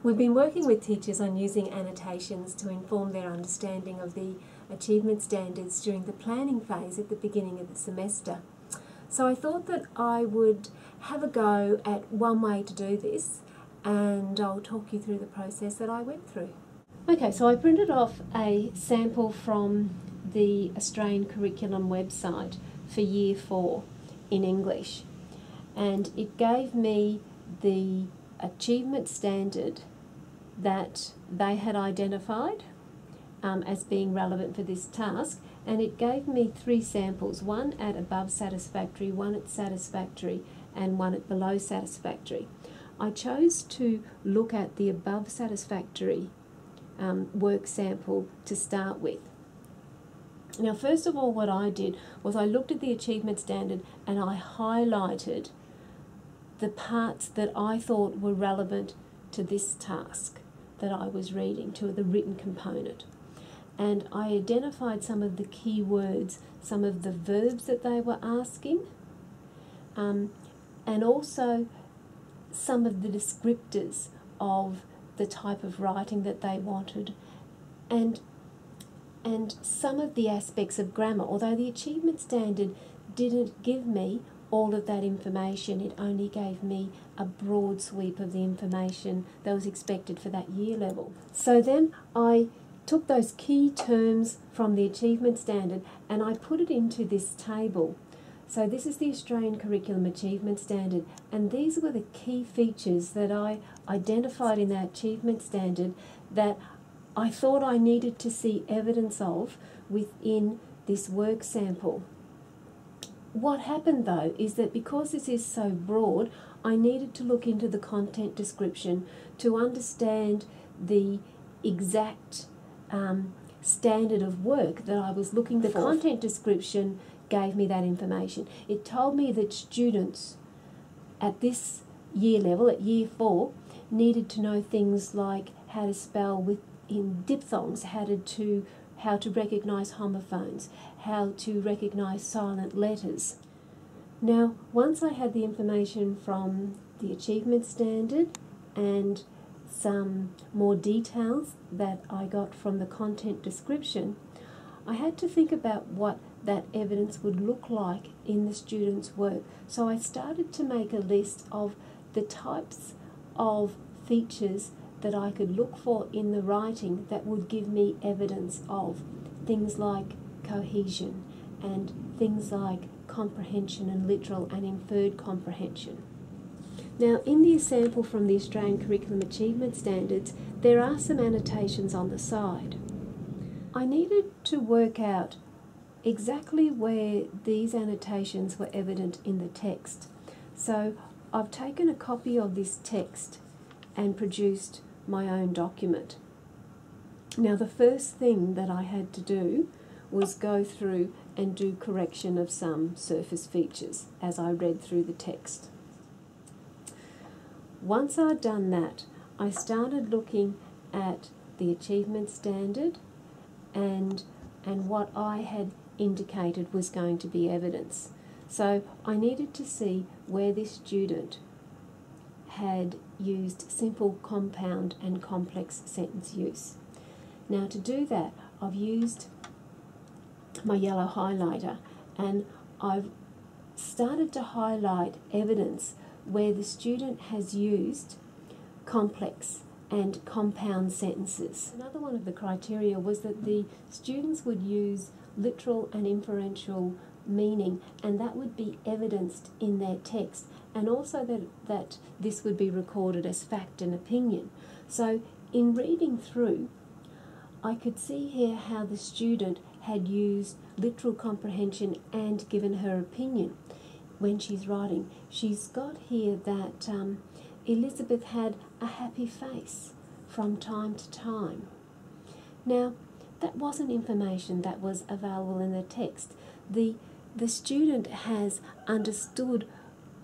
We've been working with teachers on using annotations to inform their understanding of the achievement standards during the planning phase at the beginning of the semester. So I thought that I would have a go at one way to do this, and I'll talk you through the process that I went through. Okay, so I printed off a sample from the Australian curriculum website for Year 4 in English, and it gave me the achievement standard that they had identified as being relevant for this task, and it gave me 3 samples, one at above satisfactory, one at satisfactory, and one at below satisfactory. I chose to look at the above satisfactory work sample to start with. Now, first of all, what I did was I looked at the achievement standard and I highlighted the parts that I thought were relevant to this task that I was reading, to the written component. And I identified some of the key words, some of the verbs that they were asking, and also some of the descriptors of the type of writing that they wanted, and some of the aspects of grammar. Although the achievement standard didn't give me all of that information, it only gave me a broad sweep of the information that was expected for that year level. So then I took those key terms from the achievement standard and I put it into this table. So this is the Australian Curriculum Achievement Standard, and these were the key features that I identified in that achievement standard that I thought I needed to see evidence of within this work sample. What happened though is that because this is so broad, I needed to look into the content description to understand the exact standard of work that I was looking for. The content description gave me that information. It told me that students at this year level, at Year 4, needed to know things like how to spell in diphthongs, how to recognise homophones, how to recognise silent letters. Now, once I had the information from the achievement standard and some more details that I got from the content description, I had to think about what that evidence would look like in the students' work. So I started to make a list of the types of features that I could look for in the writing that would give me evidence of things like cohesion and things like comprehension and literal and inferred comprehension. Now, in the sample from the Australian Curriculum Achievement Standards, there are some annotations on the side. I needed to work out exactly where these annotations were evident in the text. So I've taken a copy of this text and produced my own document. Now, the first thing that I had to do was go through and do correction of some surface features as I read through the text. Once I'd done that, I started looking at the achievement standard and what I had indicated was going to be evidence. So I needed to see where this student had used simple, compound and complex sentence use. Now, to do that, I've used my yellow highlighter and I've started to highlight evidence where the student has used complex and compound sentences. Another one of the criteria was that the students would use literal and inferential meaning, and that would be evidenced in their text, and also that this would be recorded as fact and opinion. So in reading through, I could see here how the student had used literal comprehension and given her opinion when she's writing. She's got here that Elizabeth had a happy face from time to time. Now, that wasn't information that was available in the text. The student has understood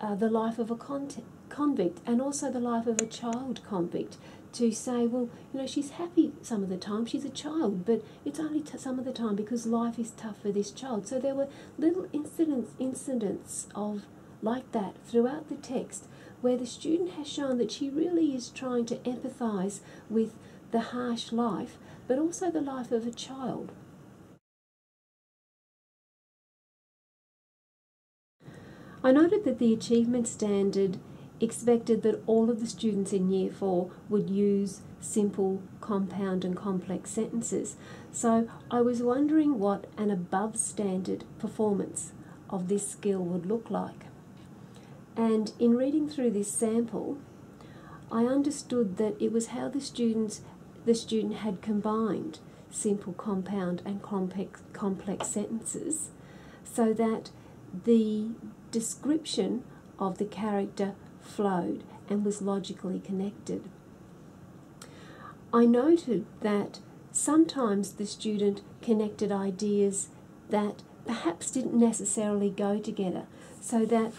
the life of a convict and also the life of a child convict, to say, well, you know, she's happy some of the time, she's a child, but it's only some of the time because life is tough for this child. So there were little incidents of like that throughout the text where the student has shown that she really is trying to empathise with the harsh life, but also the life of a child. I noted that the achievement standard expected that all of the students in Year 4 would use simple, compound and complex sentences. So I was wondering what an above standard performance of this skill would look like. And in reading through this sample, I understood that it was how the student had combined simple, compound and complex sentences so that the description of the character flowed and was logically connected. I noted that sometimes the student connected ideas that perhaps didn't necessarily go together, so that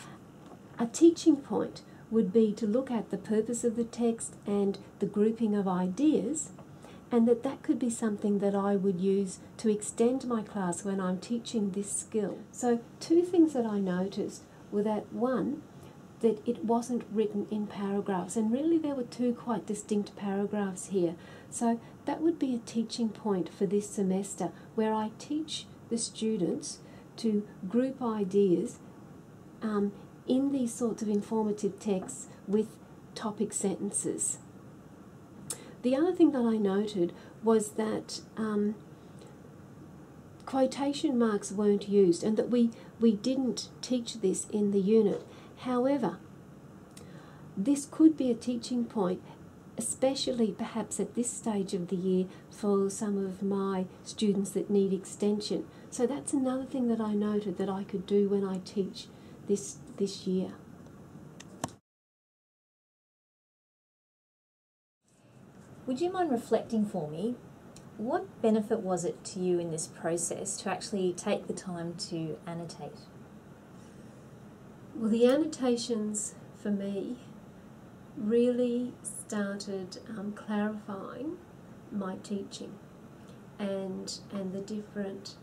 a teaching point would be to look at the purpose of the text and the grouping of ideas, and that could be something that I would use to extend my class when I'm teaching this skill. So 2 things that I noticed were that, one, that it wasn't written in paragraphs, and really there were 2 quite distinct paragraphs here. So that would be a teaching point for this semester, where I teach the students to group ideas in these sorts of informative texts with topic sentences. The other thing that I noted was that quotation marks weren't used, and that we didn't teach this in the unit. However, this could be a teaching point, especially perhaps at this stage of the year for some of my students that need extension. So that's another thing that I noted that I could do when I teach this year. Would you mind reflecting for me? What benefit was it to you in this process to actually take the time to annotate? Well, the annotations for me really started clarifying my teaching and the different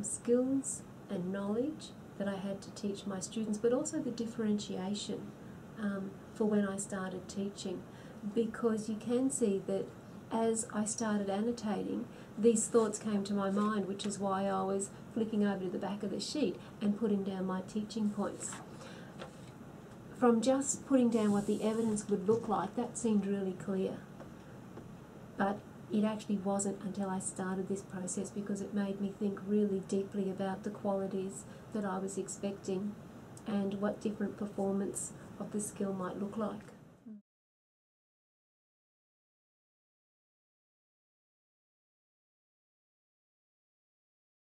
skills and knowledge that I had to teach my students, but also the differentiation for when I started teaching, because you can see that as I started annotating, these thoughts came to my mind, which is why I was flipping over to the back of the sheet and putting down my teaching points. From just putting down what the evidence would look like, that seemed really clear. But it actually wasn't until I started this process, because it made me think really deeply about the qualities that I was expecting and what different performance of the skill might look like.